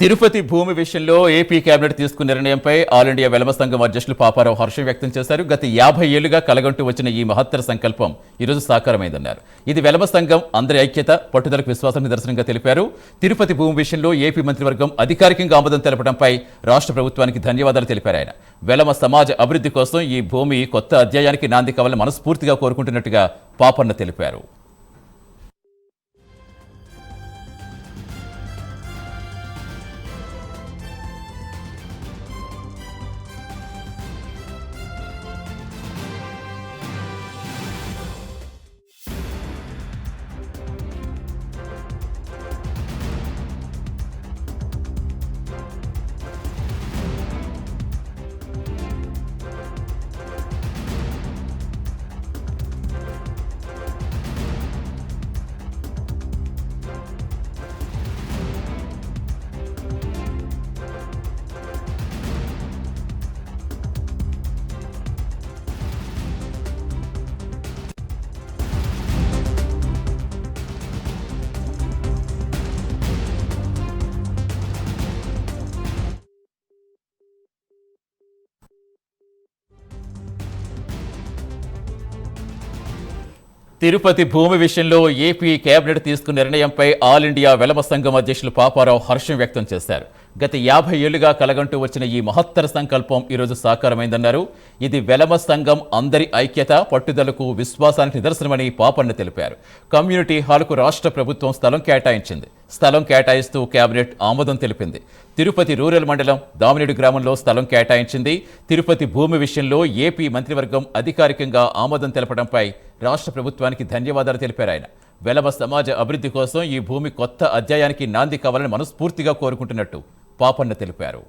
తిరుపతి భూమి విషయంలో AP cabinet తీసుకున్న నిర్ణయంపై ఆల్ ఇండియా వెలమ సంఘం అధ్యక్షులు పాపారావు హర్షం వ్యక్తం చేశారు. గత 50 ఏళ్లుగా కలగంటూ వచ్చిన ఈ మహత్తర సంకల్పం ఈరోజు సాకారమైందన్నారు. ఇది వెలమ సంఘం అందరి ఐక్యత, పట్టుదలకు విశ్వాసం నిదర్శనంగా తెలిపారు. తిరుపతి భూమి విషయంలో ఏపీ మంత్రివర్గం అధికారికంగా ఆమోదం తెలపడంపై రాష్ట్ర ప్రభుత్వానికి ధన్యవాదాలు తెలిపారు ఆయన. వెలమ సమాజ అభివృద్ధి కోసం ఈ భూమి కొత్త అధ్యాయానికి నాంది కావాలని మనస్ఫూర్తిగా కోరుకుంటున్నట్టుగా పాపన్న తెలిపారు. తిరుపతి భూమి విషయంలో ఏపీ కేబినెట్ తీసుకున్న నిర్ణయంపై ఆల్ ఇండియా వెలమ సంఘం అధ్యక్షులు పాపారావు హర్షం వ్యక్తం చేశారు. గత 50 ఏళ్లుగా కలగంటూ వచ్చిన ఈ మహత్తర సంకల్పం ఈరోజు సాకారమైందన్నారు. ఇది వెలమ సంఘం అందరి ఐక్యత, పట్టుదలకు విశ్వాసానికి నిదర్శనమని పాపన్న తెలిపారు. కమ్యూనిటీ హాల్కు రాష్ట్ర ప్రభుత్వం స్థలం కేటాయించింది. స్థలం కేటాయిస్తూ కేబినెట్ ఆమోదం తెలిపింది. తిరుపతి రూరల్ మండలం దామినేడు గ్రామంలో స్థలం కేటాయించింది. తిరుపతి భూమి విషయంలో ఏపీ మంత్రివర్గం అధికారికంగా ఆమోదం తెలపడంపై రాష్ట్ర ప్రభుత్వానికి ధన్యవాదాలు తెలిపారు ఆయన. వెలమ సమాజ అభివృద్ధి కోసం ఈ భూమి కొత్త అధ్యాయానికి నాంది కావాలని మనస్ఫూర్తిగా కోరుకుంటున్నట్టు పాపన్న తెలిపారు.